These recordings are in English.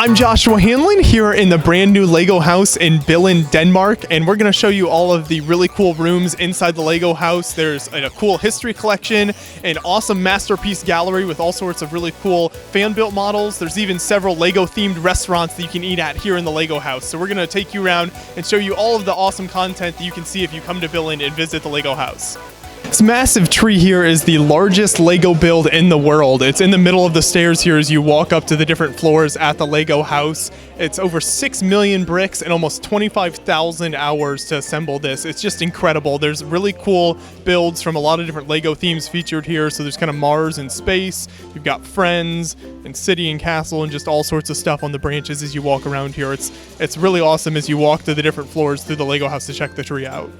I'm Joshua Hanlon here in the brand new Lego house in Billund, Denmark, and we're going to show you all of the really cool rooms inside the Lego house. There's a cool history collection, an awesome masterpiece gallery with all sorts of really cool fan-built models. There's even several Lego-themed restaurants that you can eat at here in the Lego house. So we're going to take you around and show you all of the awesome content that you can see if you come to Billund and visit the Lego house. This massive tree here is the largest Lego build in the world. It's in the middle of the stairs here as you walk up to the different floors at the Lego house. It's over 6 million bricks and almost 25,000 hours to assemble this. It's just incredible. There's really cool builds from a lot of different Lego themes featured here. So there's kind of Mars and space. You've got Friends and City and Castle and just all sorts of stuff on the branches as you walk around here. It's really awesome as you walk to the different floors through the Lego house to check the tree out.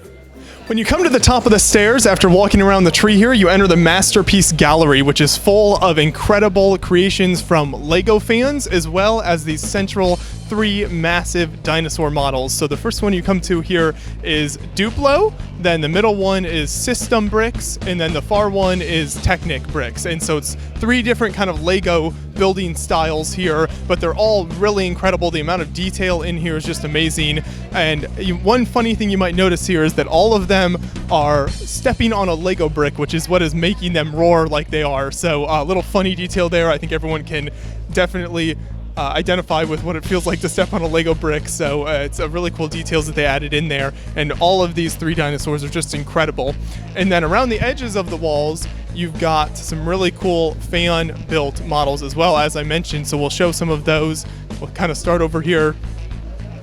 When you come to the top of the stairs, after walking around the tree here, you enter the Masterpiece Gallery, which is full of incredible creations from Lego fans, as well as these central 3 massive dinosaur models. So the first one you come to here is Duplo, then the middle one is System Bricks, and then the far one is Technic Bricks. And so it's 3 different kind of Lego building styles here, but they're all really incredible. The amount of detail in here is just amazing. And one funny thing you might notice here is that all of them are stepping on a Lego brick, which is what is making them roar like they are. So a little funny detail there. I think everyone can definitely identify with what it feels like to step on a Lego brick. So it's a really cool details that they added in there. And all of these 3 dinosaurs are just incredible. And then around the edges of the walls, you've got some really cool fan-built models as well, as I mentioned. So we'll show some of those. We'll kind of start over here.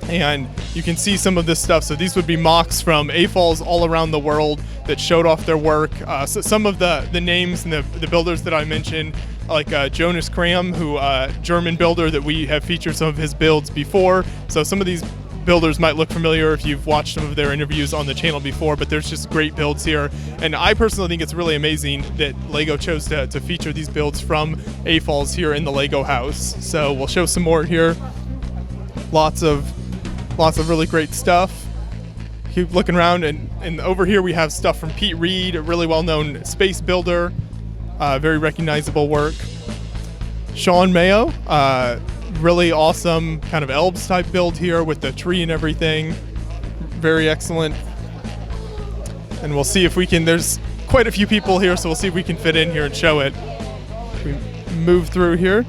And you can see some of this stuff. So these would be mocks from AFOLs all around the world that showed off their work. So some of the names and the builders that I mentioned, like Jonas Kram, who German builder that we have featured some of his builds before. So some of these builders might look familiar if you've watched some of their interviews on the channel before, but there's just great builds here. And I personally think it's really amazing that Lego chose to feature these builds from AFOLs here in the Lego house. So we'll show some more here. Lots of really great stuff. Keep looking around, and over here we have stuff from Pete Reed, a really well-known space builder, very recognizable work. Sean Mayo, really awesome kind of Elves type build here with the tree and everything. Very excellent. And we'll see if we can, there's quite a few people here, so we'll see if we can fit in here and show it. We move through here.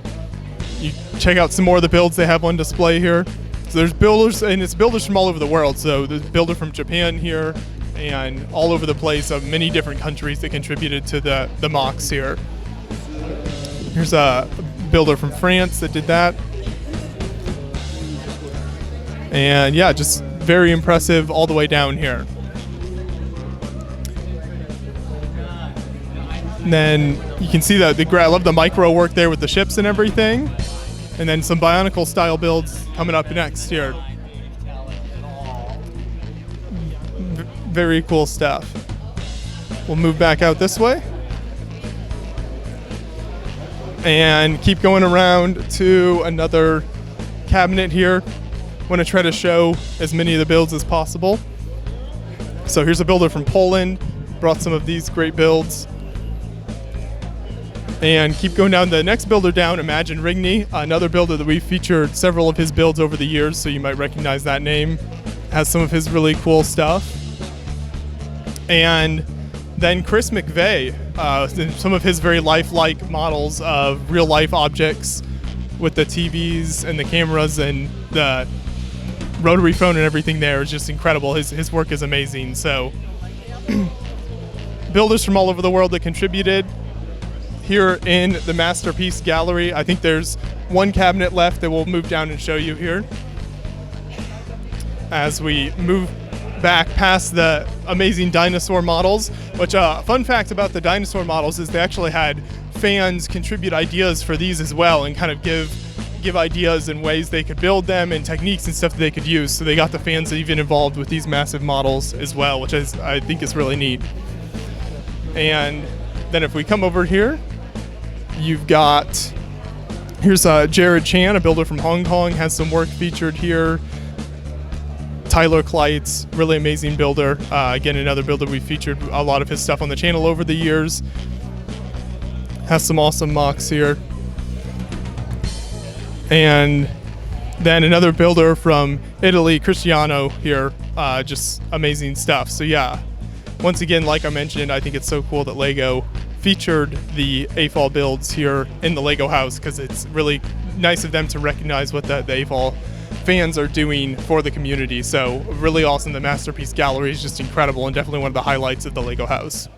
You check out some more of the builds they have on display here. So there's builders, and it's builders from all over the world. So there's a builder from Japan here and all over the place of many different countries that contributed to the mocks here. Here's a builder from France that did that. And yeah, just very impressive all the way down here. And then you can see that I love the micro work there with the ships and everything. And then some Bionicle style builds coming up next here. Very cool stuff. We'll move back out this way. And keep going around to another cabinet here. Want to try to show as many of the builds as possible. So here's a builder from Poland. Brought some of these great builds. And keep going down. The next builder down, Imagine Rigney, another builder that we've featured several of his builds over the years, so you might recognize that name. Has some of his really cool stuff. And then Chris McVeigh, some of his very lifelike models of real-life objects with the TVs and the cameras and the rotary phone and everything there is just incredible. His work is amazing. So builders from all over the world that contributed here in the Masterpiece Gallery. I think there's one cabinet left that we'll move down and show you here. As we move back past the amazing dinosaur models, which fun fact about the dinosaur models is they actually had fans contribute ideas for these as well and kind of give ideas and ways they could build them and techniques and stuff that they could use. So they got the fans even involved with these massive models as well, which I think is really neat. And then if we come over here, you've got, here's Jared Chan, a builder from Hong Kong, has some work featured here. Tyler Kleitz, really amazing builder. Again, another builder we featured a lot of his stuff on the channel over the years. Has some awesome mocks here. And then another builder from Italy, Cristiano here, just amazing stuff. So yeah, once again, like I mentioned, I think it's so cool that LEGO featured the AFOL builds here in the LEGO house, because it's really nice of them to recognize what the AFOL fans are doing for the community. So really awesome. The Masterpiece Gallery is just incredible and definitely one of the highlights of the LEGO house.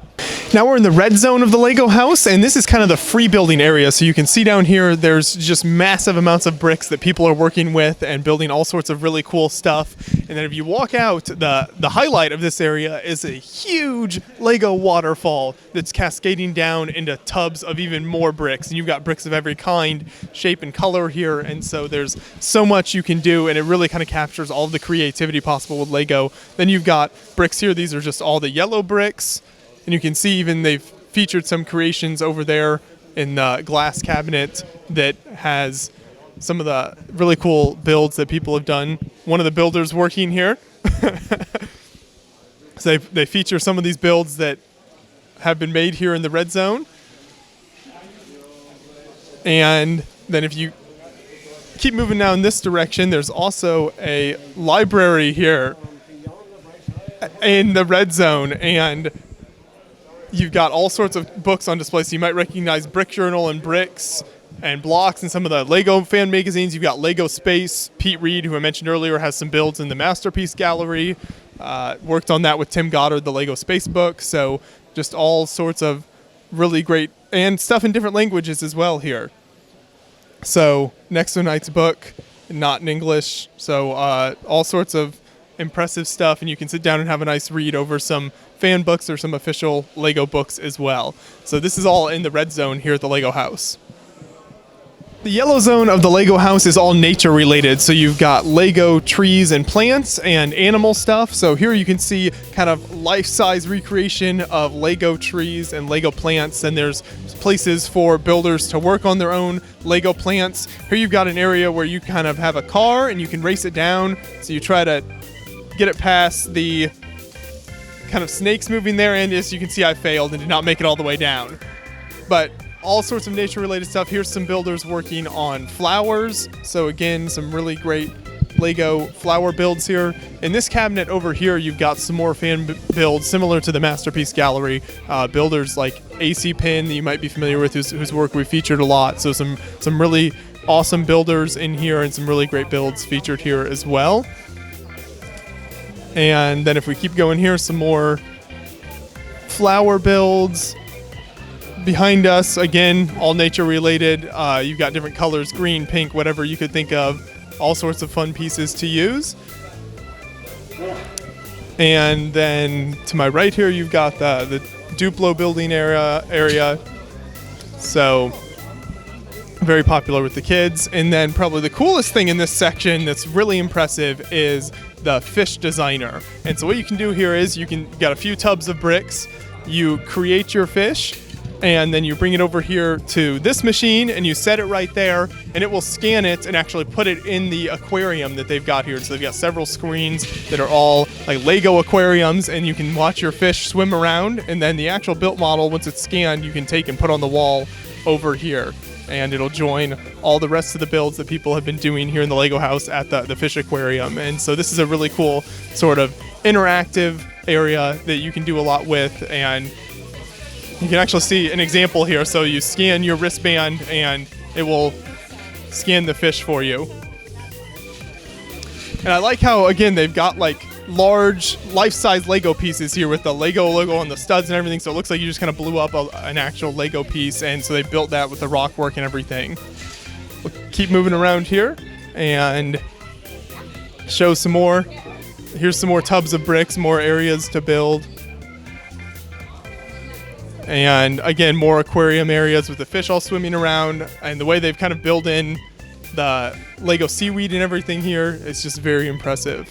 Now we're in the red zone of the LEGO house, and this is kind of the free building area. So you can see down here, there's just massive amounts of bricks that people are working with and building all sorts of really cool stuff. And then if you walk out, the highlight of this area is a huge LEGO waterfall that's cascading down into tubs of even more bricks. And you've got bricks of every kind, shape, and color here. And so there's so much you can do, and it really kind of captures all of the creativity possible with LEGO. Then you've got bricks here. These are just all the yellow bricks. And you can see even they've featured some creations over there in the glass cabinet that has some of the really cool builds that people have done. One of the builders working here. So they feature some of these builds that have been made here in the red zone. And then if you keep moving down this direction, there's also a library here in the red zone. And you've got all sorts of books on display. So you might recognize Brick Journal and Bricks and Blocks and some of the LEGO fan magazines. You've got LEGO Space. Pete Reed, who I mentioned earlier, has some builds in the Masterpiece Gallery. Worked on that with Tim Goddard, the LEGO Space book. So just all sorts of really great, and stuff in different languages as well here. So next tonight's book, not in English. So all sorts of impressive stuff, and you can sit down and have a nice read over some fan books or some official LEGO books as well. So this is all in the red zone here at the LEGO house. The yellow zone of the LEGO house is all nature related. So you've got LEGO trees and plants and animal stuff. So here you can see kind of life-size recreation of LEGO trees and LEGO plants. And there's places for builders to work on their own LEGO plants. Here you've got an area where you kind of have a car and you can race it down. So you try to get it past the kind of snakes moving there, and as you can see, I failed and did not make it all the way down. But all sorts of nature related stuff. Here's some builders working on flowers. So again, some really great LEGO flower builds here. In this cabinet over here, you've got some more fan builds similar to the Masterpiece Gallery. Builders like AC Pin that you might be familiar with, whose work we featured a lot. So some really awesome builders in here, and some really great builds featured here as well. And then if we keep going here, some more flower builds. Behind us, again, all nature related. You've got different colors, green, pink, whatever you could think of. All sorts of fun pieces to use. And then to my right here, you've got the Duplo building area. So very popular with the kids. And then probably the coolest thing in this section that's really impressive is the fish designer. And so what you can do here is you got a few tubs of bricks, you create your fish, and then you bring it over here to this machine and you set it right there, and it will scan it and actually put it in the aquarium that they've got here. So they've got several screens that are all like LEGO aquariums, and you can watch your fish swim around, and then the actual built model, once it's scanned, you can take and put on the wall over here. And it'll join all the rest of the builds that people have been doing here in the LEGO house at the fish aquarium. And so this is a really cool sort of interactive area that you can do a lot with. And you can actually see an example here. So you scan your wristband and it will scan the fish for you. And I like how, again, they've got like large life-size Lego pieces here with the Lego logo on the studs and everything, so it looks like you just kind of blew up an actual Lego piece, and so they built that with the rock work and everything. We'll keep moving around here and show some more. Here's some more tubs of bricks, more areas to build. And again, more aquarium areas with the fish all swimming around, and the way they've kind of built in the Lego seaweed and everything here, it's just very impressive.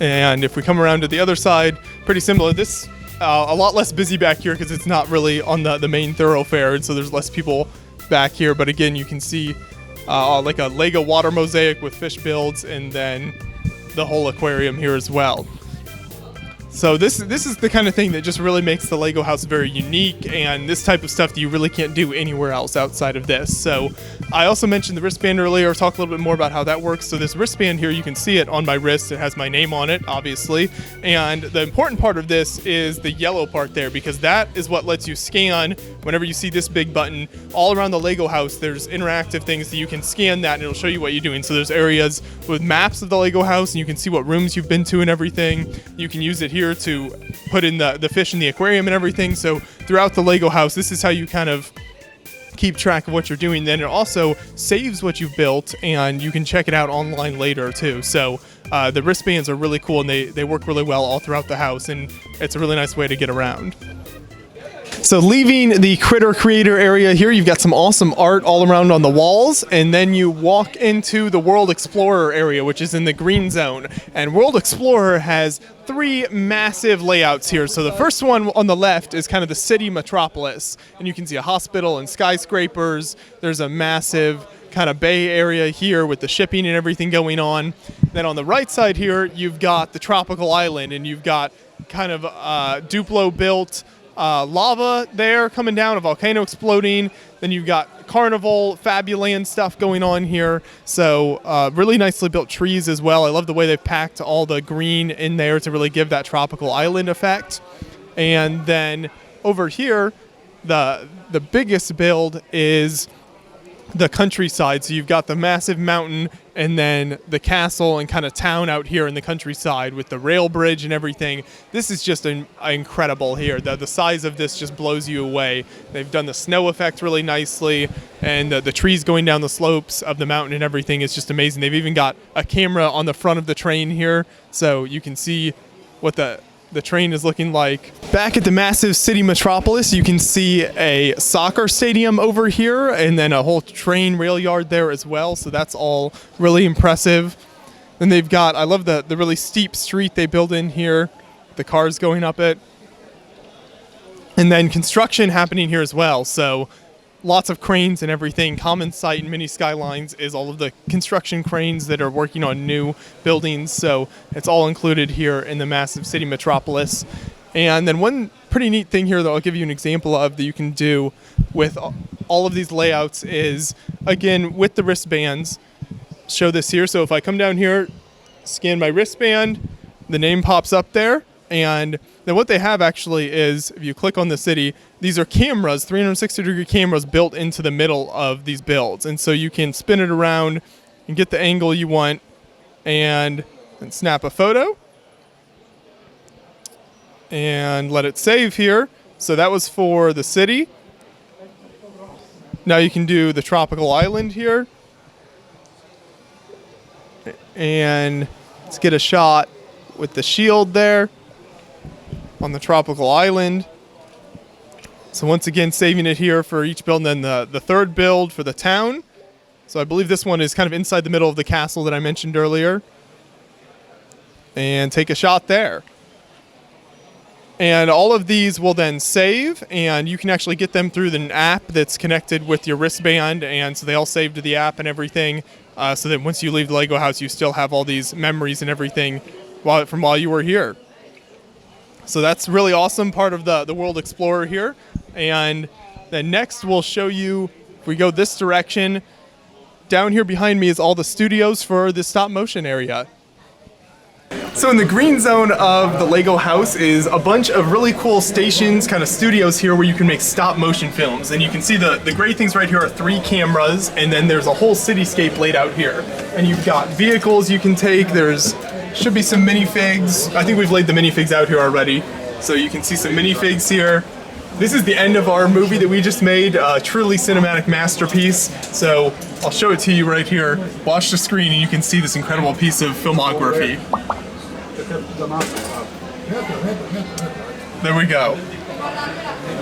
And if we come around to the other side, pretty similar. This a lot less busy back here because it's not really on the main thoroughfare, and so there's less people back here. But again, you can see like a Lego water mosaic with fish builds, and then the whole aquarium here as well. So this is the kind of thing that just really makes the Lego house very unique, and this type of stuff that you really can't do anywhere else outside of this. So I also mentioned the wristband earlier. Talk a little bit more about how that works. So this wristband here, you can see it on my wrist. It has my name on it, obviously. And the important part of this is the yellow part there, because that is what lets you scan whenever you see this big button. All around the Lego house, there's interactive things that you can scan that and it'll show you what you're doing. So there's areas with maps of the Lego house and you can see what rooms you've been to and everything. You can use it here to put in the fish in the aquarium and everything. So throughout the Lego house, this is how you kind of keep track of what you're doing. Then it also saves what you've built and you can check it out online later too. So the wristbands are really cool and they work really well all throughout the house, and it's a really nice way to get around. So leaving the Critter Creator area here, you've got some awesome art all around on the walls, and then you walk into the World Explorer area, which is in the green zone. And World Explorer has 3 massive layouts here. So the first one on the left is kind of the city metropolis, and you can see a hospital and skyscrapers. There's a massive kind of bay area here with the shipping and everything going on. Then on the right side here, you've got the tropical island, and you've got kind of Duplo built lava there coming down, a volcano exploding. Then you've got carnival, Fabuland stuff going on here. So really nicely built trees as well. I love the way they've packed all the green in there to really give that tropical island effect. And then over here, the biggest build is the countryside. So you've got the massive mountain and then the castle and kind of town out here in the countryside with the rail bridge and everything. This is just incredible here. The size of this just blows you away. They've done the snow effect really nicely, and the trees going down the slopes of the mountain and everything is just amazing. They've even got a camera on the front of the train here, so you can see what the train is looking like. Back at the massive city metropolis, you can see a soccer stadium over here and then a whole train rail yard there as well. So that's all really impressive. Then they've got, I love the really steep street they build in here, the cars going up it. And then construction happening here as well. So lots of cranes and everything. Common sight in Mini Skylines is all of the construction cranes that are working on new buildings. So it's all included here in the massive city metropolis. And then one pretty neat thing here that I'll give you an example of that you can do with all of these layouts is, again, with the wristbands, show this here. So if I come down here, scan my wristband, the name pops up there. And then what they have actually is, if you click on the city, these are cameras, 360-degree cameras built into the middle of these builds. And so you can spin it around and get the angle you want and snap a photo and let it save here. So that was for the city. Now you can do the tropical island here. And let's get a shot with the shield there on the tropical island. So once again, saving it here for each build, and then the third build for the town. So I believe this one is kind of inside the middle of the castle that I mentioned earlier. And take a shot there. And all of these will then save, and you can actually get them through the app that's connected with your wristband, and so they all save to the app and everything, so that once you leave the Lego house, you still have all these memories and everything from while you were here. So that's really awesome, part of the World Explorer here. And then next we'll show you, if we go this direction, down here behind me is all the studios for the stop motion area. So in the green zone of the Lego house is a bunch of really cool stations, kind of studios here where you can make stop motion films. And you can see the great things right here are 3 cameras, and then there's a whole cityscape laid out here. And you've got vehicles you can take, should be some minifigs. I think we've laid the minifigs out here already. So you can see some minifigs here. This is the end of our movie that we just made, a truly cinematic masterpiece. So I'll show it to you right here. Watch the screen and you can see this incredible piece of filmography. There we go.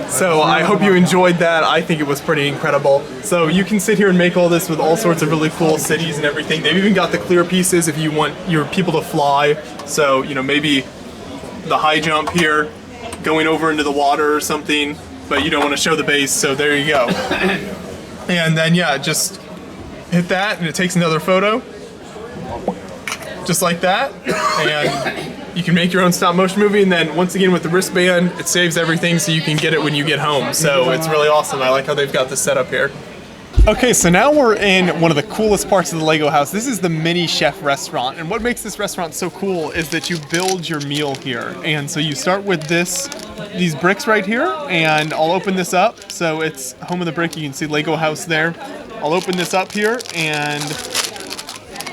So I hope you enjoyed that. I think it was pretty incredible. So you can sit here and make all this with all sorts of really cool cities and everything. They've even got the clear pieces if you want your people to fly. So, you know, maybe the high jump here, going over into the water or something, but you don't want to show the base, so there you go. And then, yeah, just hit that and it takes another photo. Just like that. And you can make your own stop motion movie, and then once again with the wristband, it saves everything so you can get it when you get home. So it's really awesome. I like how they've got this set up here. Okay, so now we're in one of the coolest parts of the Lego house. This is the Mini Chef restaurant, and what makes this restaurant so cool is that you build your meal here. And so you start with these bricks right here, and I'll open this up. So it's home of the brick. You can see Lego house there. I'll open this up here and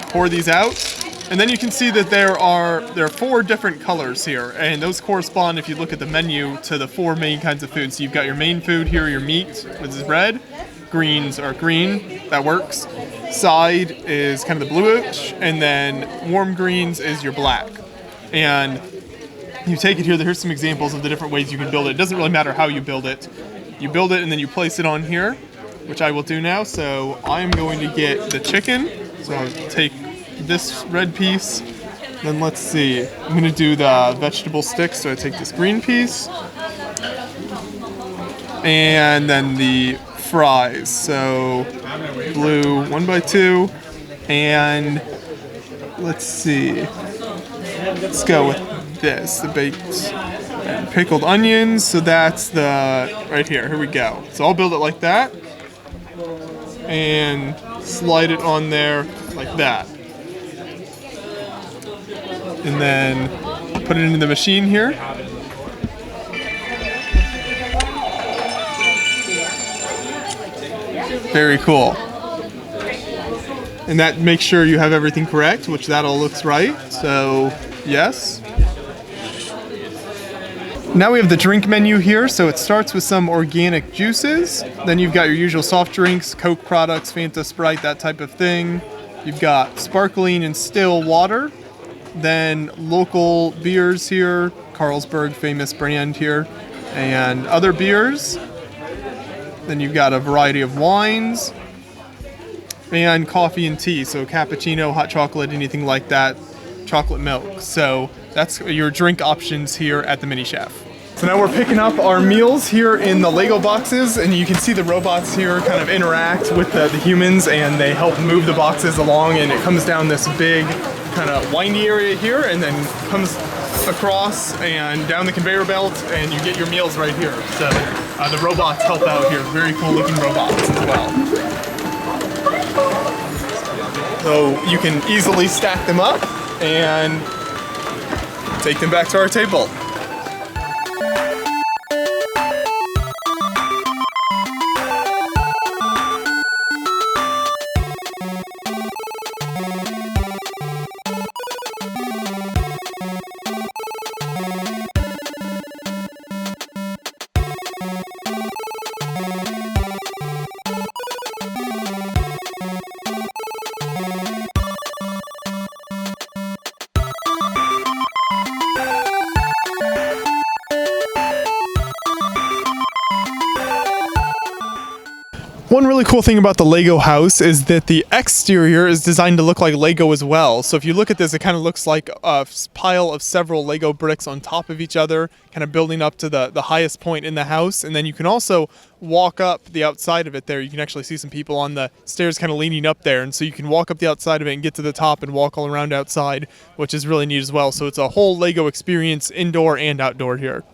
pour these out. And then you can see that there are 4 different colors here, and those correspond, if you look at the menu, to the 4 main kinds of foods. So you've got your main food here, your meat, which is red. Greens are green, that works. Side is kind of the bluish, and then warm greens is your black. And you take it here, here's some examples of the different ways you can build it. It doesn't really matter how you build it. You build it and then you place it on here, which I will do now. So I'm going to get the chicken. So I'll take this red piece. Then let's see, I'm gonna do the vegetable sticks. So I take this green piece. And then the fries, so blue 1x2, and let's see, let's go with this, the baked and pickled onions. So that's the right here we go. So I'll build it like that and slide it on there like that, and then put it into the machine here. Very cool. And that makes sure you have everything correct, which that all looks right. So, yes. Now we have the drink menu here. So it starts with some organic juices. Then you've got your usual soft drinks, Coke products, Fanta, Sprite, that type of thing. You've got sparkling and still water. Then local beers here, Carlsberg, famous brand here, and other beers. Then you've got a variety of wines and coffee and tea. So cappuccino, hot chocolate, anything like that, chocolate milk. So that's your drink options here at the Mini Chef. So now we're picking up our meals here in the Lego boxes, and you can see the robots here kind of interact with the humans, and they help move the boxes along, and it comes down this big kind of windy area here and then comes across and down the conveyor belt, and you get your meals right here. So the robots help out here. Very cool looking robots as well. So you can easily stack them up and take them back to our table. One really cool thing about the Lego house is that the exterior is designed to look like Lego as well. So if you look at this, it kind of looks like a pile of several Lego bricks on top of each other, kind of building up to the highest point in the house. And then you can also walk up the outside of it there. You can actually see some people on the stairs kind of leaning up there. And so you can walk up the outside of it and get to the top and walk all around outside, which is really neat as well. So it's a whole Lego experience, indoor and outdoor here.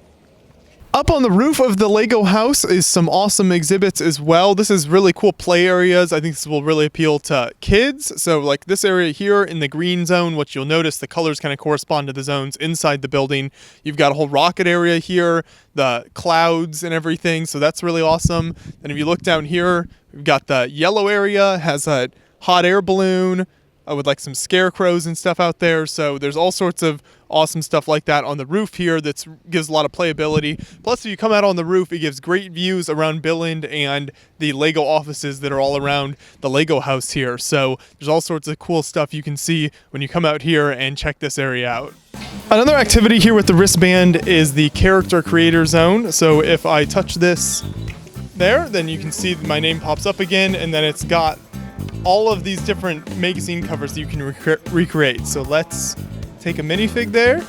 Up on the roof of the Lego house is some awesome exhibits as well. This is really cool play areas. I think this will really appeal to kids. So like this area here in the green zone, which you'll notice the colors kind of correspond to the zones inside the building. You've got a whole rocket area here, the clouds and everything. So that's really awesome. And if you look down here, we've got the yellow area, has a hot air balloon with like some scarecrows and stuff out there. So there's all sorts of awesome stuff like that on the roof here that gives a lot of playability. Plus, if you come out on the roof, it gives great views around Billund and the Lego offices that are all around the Lego house here. So there's all sorts of cool stuff you can see when you come out here and check this area out. Another activity here with the wristband is the character creator zone. So if I touch this there, then you can see my name pops up again, and then it's got all of these different magazine covers that you can recreate. So let's take a minifig there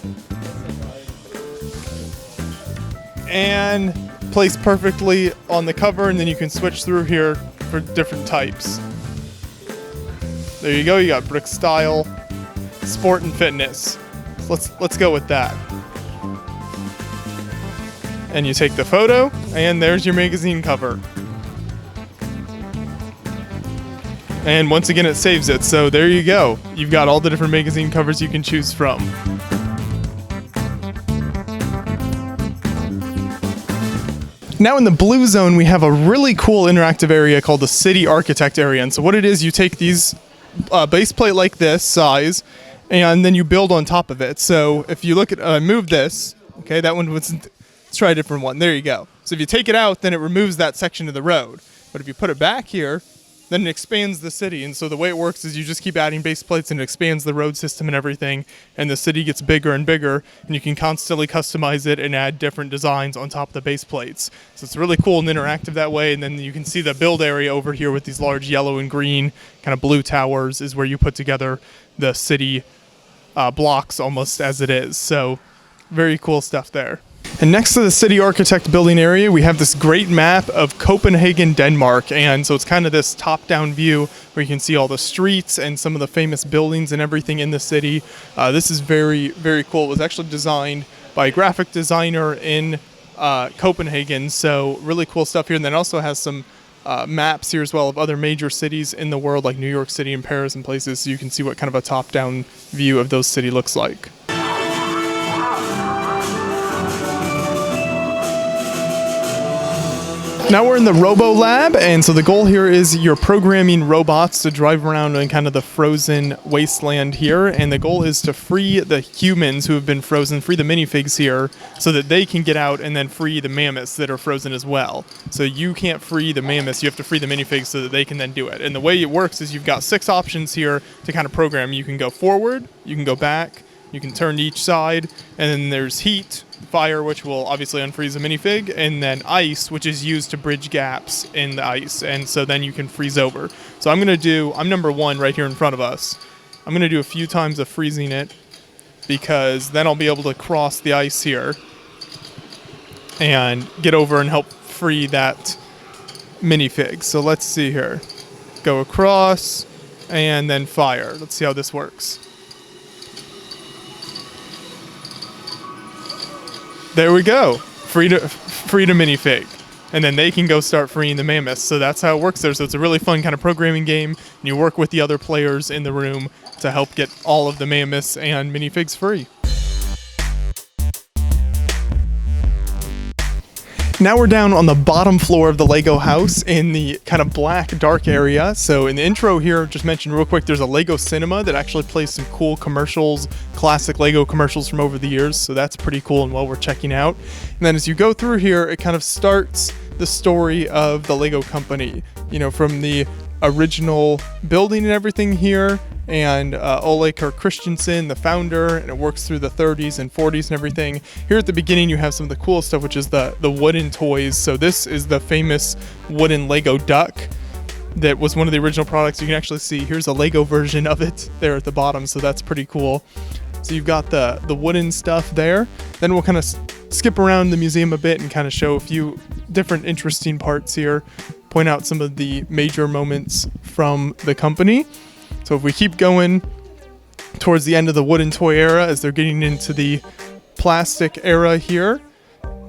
and place perfectly on the cover, and then you can switch through here for different types. There you go, you got brick style, sport and fitness. let's go with that. And you take the photo, and there's your magazine cover. And once again, it saves it. So there you go. You've got all the different magazine covers you can choose from. Now in the blue zone, we have a really cool interactive area called the City Architect area. And so what it is, you take these base plate like this size, and then you build on top of it. So if you look at, move this, okay, that one was, let's try a different one. There you go. So if you take it out, then it removes that section of the road. But if you put it back here, then it expands the city. And so the way it works is you just keep adding base plates and it expands the road system and everything. And the city gets bigger and bigger, and you can constantly customize it and add different designs on top of the base plates. So it's really cool and interactive that way. And then you can see the build area over here with these large yellow and green kind of blue towers is where you put together the city blocks almost as it is. So very cool stuff there. And next to the City Architect building area, we have this great map of Copenhagen, Denmark. And so it's kind of this top-down view where you can see all the streets and some of the famous buildings and everything in the city. This is very, very cool. It was actually designed by a graphic designer in Copenhagen. So really cool stuff here. And then it also has some maps here as well of other major cities in the world, like New York City and Paris and places. So you can see what kind of a top-down view of those cities looks like. Now we're in the Robo Lab, and so the goal here is you're programming robots to drive around in kind of the frozen wasteland here, and the goal is to free the humans who have been frozen, free the minifigs here, so that they can get out and then free the mammoths that are frozen as well. So you can't free the mammoths, you have to free the minifigs so that they can then do it. And the way it works is you've got 6 options here to kind of program. You can go forward, you can go back, you can turn to each side, and then there's heat, fire, which will obviously unfreeze a minifig, and then ice, which is used to bridge gaps in the ice, and so then you can freeze over. So I'm number 1 right here in front of us. I'm gonna do a few times of freezing it, because then I'll be able to cross the ice here and get over and help free that minifig. So let's see here. Go across, and then fire. Let's see how this works. There we go. Free to minifig. And then they can go start freeing the mammoths. So that's how it works there. So it's a really fun kind of programming game. And you work with the other players in the room to help get all of the mammoths and minifigs free. Now we're down on the bottom floor of the Lego house in the kind of black, dark area. So in the intro here, just mentioned real quick, there's a Lego cinema that actually plays some cool commercials, classic Lego commercials from over the years. So that's pretty cool and well worth checking out. And then as you go through here, it kind of starts the story of the Lego company, you know, from the original building and everything here, and Ole Kirk Christensen, the founder, and it works through the 30s and 40s and everything. Here at the beginning, you have some of the cool stuff, which is the wooden toys. So this is the famous wooden Lego duck that was one of the original products. You can actually see, here's a Lego version of it there at the bottom, so that's pretty cool. So you've got the wooden stuff there. Then we'll kind of skip around the museum a bit and kind of show a few different interesting parts here, point out some of the major moments from the company. So if we keep going towards the end of the wooden toy era, as they're getting into the plastic era here,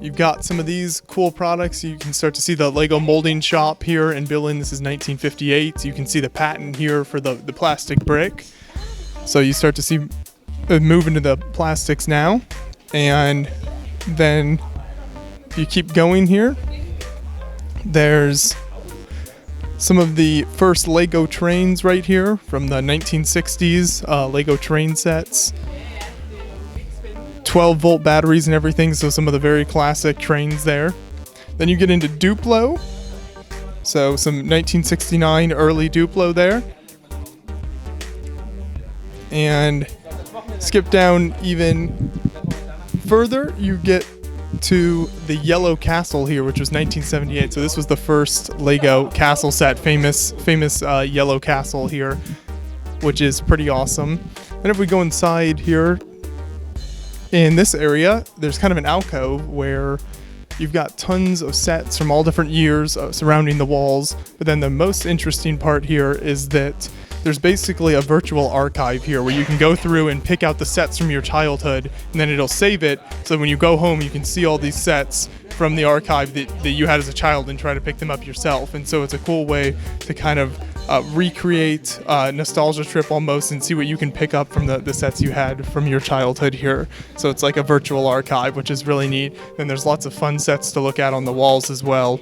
you've got some of these cool products. You can start to see the Lego molding shop here in Billund. This is 1958. So you can see the patent here for the plastic brick. So you start to see move into the plastics now. And then if you keep going here, there's some of the first Lego trains right here from the 1960s, Lego train sets. 12-volt batteries and everything, so some of the very classic trains there. Then you get into Duplo. So some 1969 early Duplo there. And skip down even further, you get to the Yellow Castle here, which was 1978. So this was the first Lego castle set, famous Yellow Castle here, which is pretty awesome. Then if we go inside here, in this area, there's kind of an alcove where you've got tons of sets from all different years surrounding the walls. But then the most interesting part here is that there's basically a virtual archive here where you can go through and pick out the sets from your childhood, and then it'll save it, so when you go home you can see all these sets from the archive that you had as a child and try to pick them up yourself. And so it's a cool way to kind of recreate a nostalgia trip almost, and see what you can pick up from the sets you had from your childhood here. So it's like a virtual archive, which is really neat. And there's lots of fun sets to look at on the walls as well,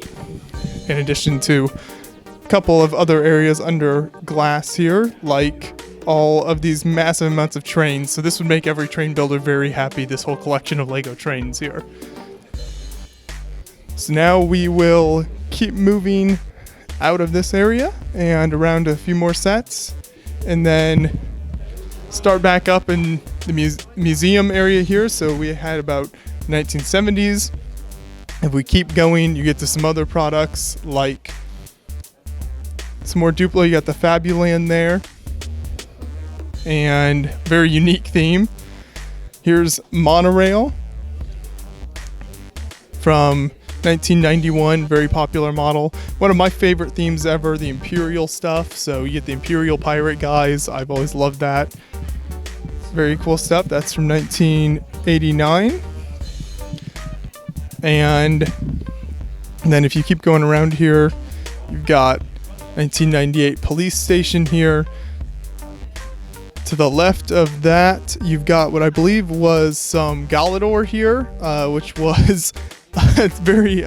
in addition to a couple of other areas under glass here, like all of these massive amounts of trains. So this would make every train builder very happy, this whole collection of Lego trains here. So now we will keep moving out of this area and around a few more sets, and then start back up in the museum area here. So we had about 1970s. If we keep going, you get to some other products like some more Duplo. You got the Fabuland there, and very unique theme. Here's Monorail from 1991, very popular model. One of my favorite themes ever, the Imperial stuff. So you get the Imperial pirate guys. I've always loved that. Very cool stuff. That's from 1989. And then if you keep going around here, you've got 1998 police station here. To the left of that, you've got what I believe was some Galador here, which was it's very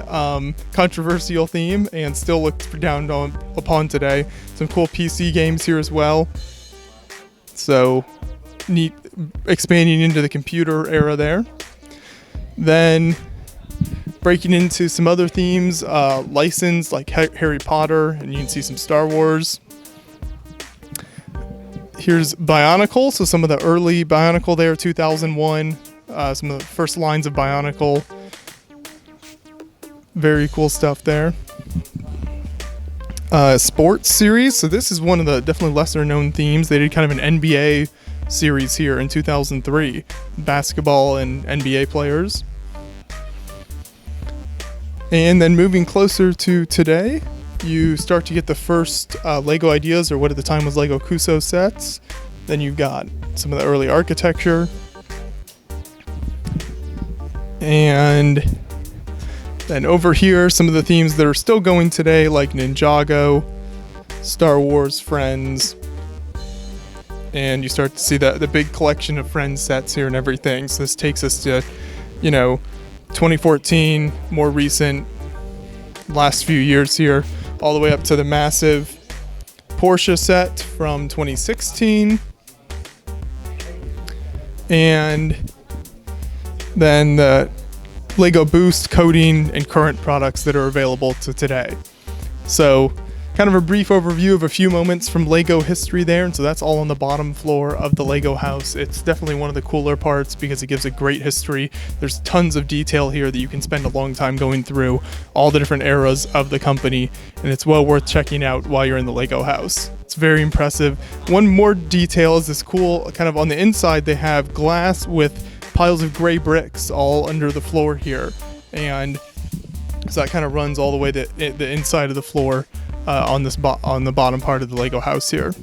controversial theme and still looked down upon today. Some cool PC games here as well. So neat, expanding into the computer era there. Then breaking into some other themes, licensed like Harry Potter, and you can see some Star Wars. Here's Bionicle, so some of the early Bionicle there, 2001, some of the first lines of Bionicle. Very cool stuff there. Sports series, so this is one of the definitely lesser known themes. They did kind of an NBA series here in 2003, basketball and NBA players. And then moving closer to today, you start to get the first Lego ideas, or what at the time was Lego Kuso sets. Then you've got some of the early architecture. And then over here, some of the themes that are still going today, like Ninjago, Star Wars, Friends. And you start to see the big collection of Friends sets here and everything. So this takes us to, 2014, more recent, last few years here, all the way up to the massive Porsche set from 2016. And then the Lego Boost, coding, and current products that are available to today. So kind of a brief overview of a few moments from Lego history there. And so that's all on the bottom floor of the Lego house. It's definitely one of the cooler parts because it gives a great history. There's tons of detail here that you can spend a long time going through all the different eras of the company, and it's well worth checking out while you're in the Lego house. It's very impressive. One more detail is this cool, kind of on the inside, they have glass with piles of gray bricks all under the floor here. And so that kind of runs all the way to the inside of the floor on the bottom part of the Lego house here.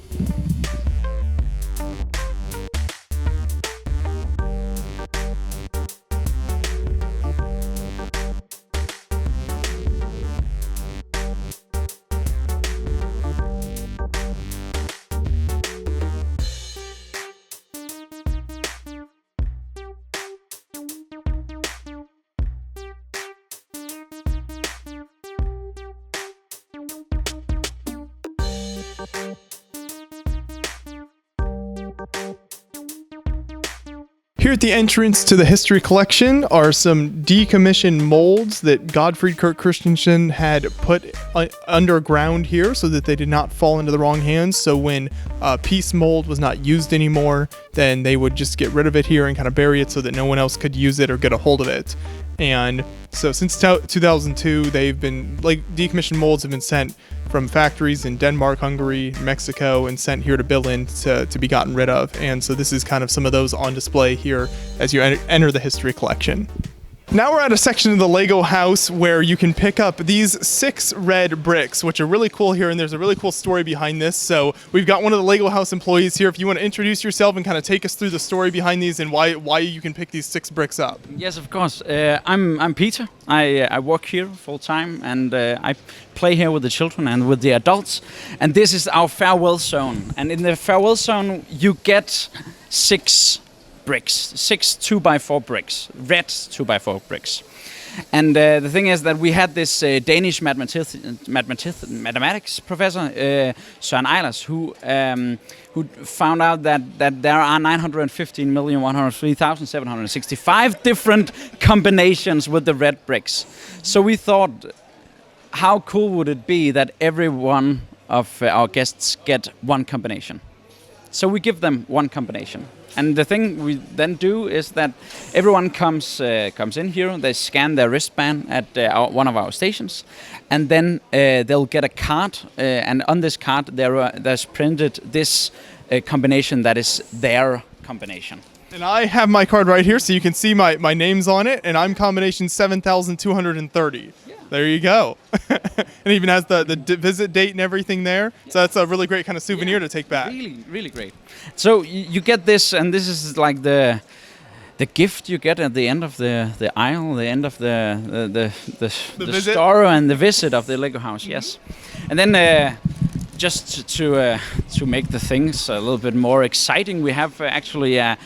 Here at the entrance to the history collection are some decommissioned molds that Gottfried Kurt Christensen had put underground here so that they did not fall into the wrong hands. So when a piece mold was not used anymore, then they would just get rid of it here and kind of bury it so that no one else could use it or get a hold of it. And so since 2002, decommissioned molds have been sent from factories in Denmark, Hungary, Mexico, and sent here to Billund to be gotten rid of. And so this is kind of some of those on display here as you enter the history collection. Now we're at a section of the Lego house where you can pick up these 6 red bricks, which are really cool here, and there's a really cool story behind this. So we've got one of the Lego house employees here. If you want to introduce yourself and kind of take us through the story behind these and why you can pick these 6 bricks up. Yes, of course. I'm Peter. I work here full time, and I play here with the children and with the adults. And this is our farewell zone. And in the farewell zone, you get 6 bricks, 6 2x4 bricks, red 2x4 bricks. And the thing is that we had this Danish mathematics professor, Søren Eilers, who found out that there are 915,103,765 different combinations with the red bricks. So we thought, how cool would it be that every one of our guests get one combination? So we give them one combination. And the thing we then do is that everyone comes in here, they scan their wristband at one of our stations, and then they'll get a card, and on this card there's printed this combination that is their combination. And I have my card right here, so you can see my name's on it, and I'm combination 7,230. Yeah. There you go. It even has the visit date and everything there. Yeah. So that's a really great kind of souvenir to take back. Really, really great. So you get this, and this is like the gift you get at the end of the aisle, the end of the store and the visit of the Lego house. Yes, and then just to make the things a little bit more exciting, we have actually a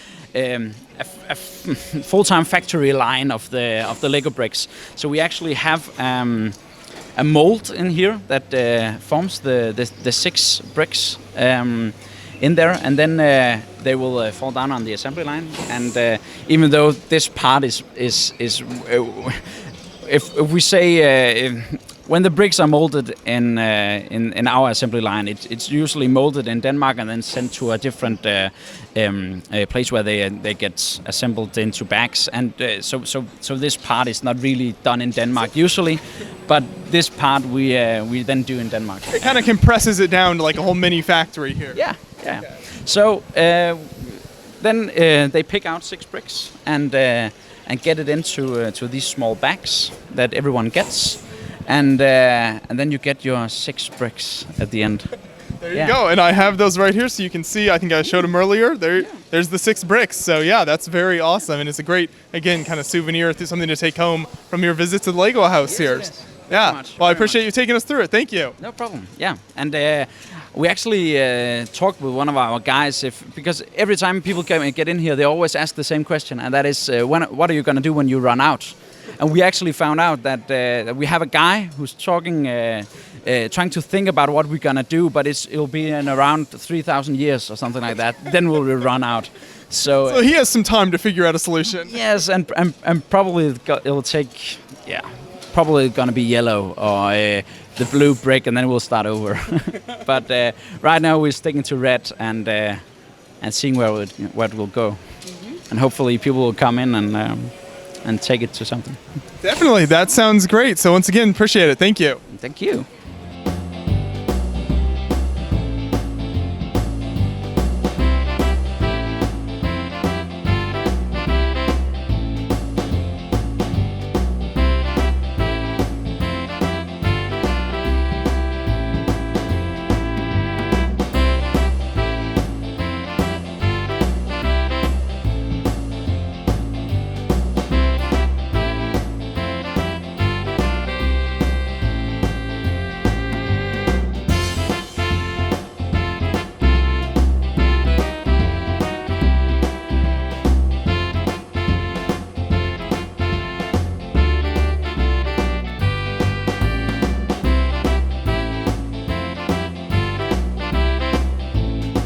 full-time factory line of the Lego bricks. So we actually have a mold in here that forms the 6 bricks in there, and then they will fall down on the assembly line. And even though this part is if we say when the bricks are molded in our assembly line, it's usually molded in Denmark and then sent to a different place where they get assembled into bags. And so this part is not really done in Denmark usually, but this part we then do in Denmark. It kind of compresses it down to like a whole mini factory here. Yeah. Okay. So then they pick out 6 bricks and get it into these small bags that everyone gets. And then you get your 6 bricks at the end. There you go, and I have those right here, so you can see. I think I showed them earlier. There's the 6 bricks. So yeah, that's very awesome, and it's a great, again, kind of souvenir, something to take home from your visit to the Lego house here. Yes. Yeah. Well, I appreciate you taking us through it. Thank you. No problem. Yeah, and we actually talked with one of our guys because every time people get in here, they always ask the same question, and that is, what are you going to do when you run out? And we actually found out that we have a guy who's trying to think about what we're gonna do, but it'll be in around 3,000 years or something like that. Then we'll run out. So he has some time to figure out a solution. Yes, and probably it'll take probably gonna be yellow or the blue brick, and then we'll start over. But right now we're sticking to red and seeing where it will go, and hopefully people will come in and take it to something. Definitely, that sounds great. So once again, appreciate it. Thank you. Thank you.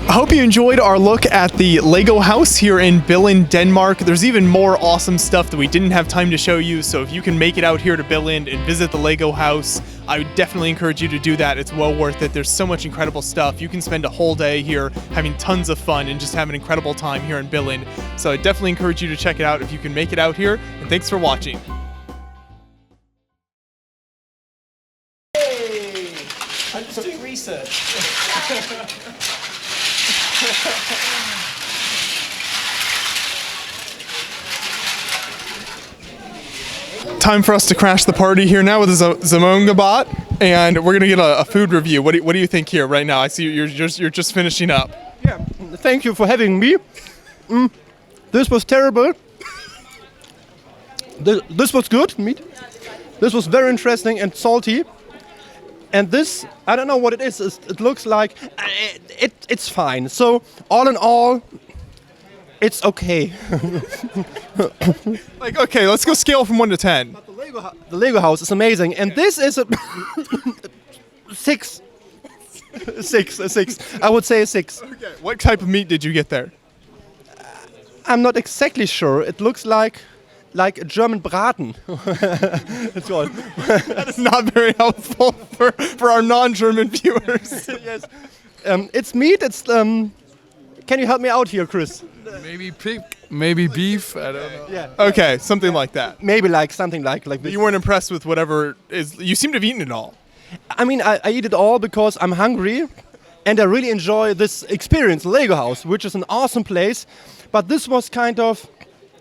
I hope you enjoyed our look at the Lego house here in Billund, Denmark. There's even more awesome stuff that we didn't have time to show you, so if you can make it out here to Billund and visit the Lego house, I would definitely encourage you to do that. It's well worth it. There's so much incredible stuff. You can spend a whole day here having tons of fun and just have an incredible time here in Billund. So I definitely encourage you to check it out if you can make it out here, and thanks for watching. Hey! I'm just doing research. time for us to crash the party here now with Zamongabot, and we're gonna get a food review. What do you think here right now? I see you're just finishing up. Yeah, thank you for having me. This was terrible. This was good meat. This was very interesting and salty. And this, I don't know what it is. It looks like it's fine. So all in all, it's okay. Like, okay, let's go scale from 1 to 10. But the Lego house is amazing, and this is a 6. A 6. I would say a 6. Okay. What type of meat did you get there? I'm not exactly sure. It looks like a German Braten. That's all. That is not very helpful for our non-German viewers. Yes. It's meat. It's Can you help me out here, Chris? Maybe pig, maybe beef. I don't know. Yeah. Okay, something like that. Maybe like something like this. You weren't impressed with whatever is. You seem to have eaten it all. I mean, I eat it all because I'm hungry, and I really enjoy this experience, Lego House, which is an awesome place. But this was kind of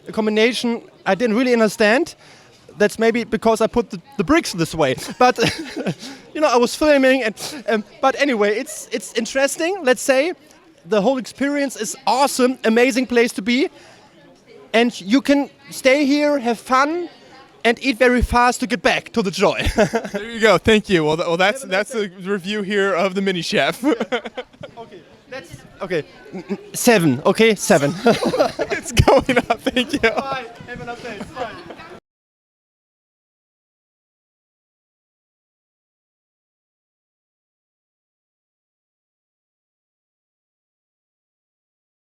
a combination I didn't really understand. That's maybe because I put the bricks this way. But you know, I was filming, and but anyway, it's interesting. Let's say the whole experience is awesome, amazing place to be, and you can stay here, have fun, and eat very fast to get back to the joy. There you go. Thank you. Well, that's a review here of the mini chef. Okay, 7. Okay, 7. It's going up. Thank you. Bye. Have a nice day. Bye.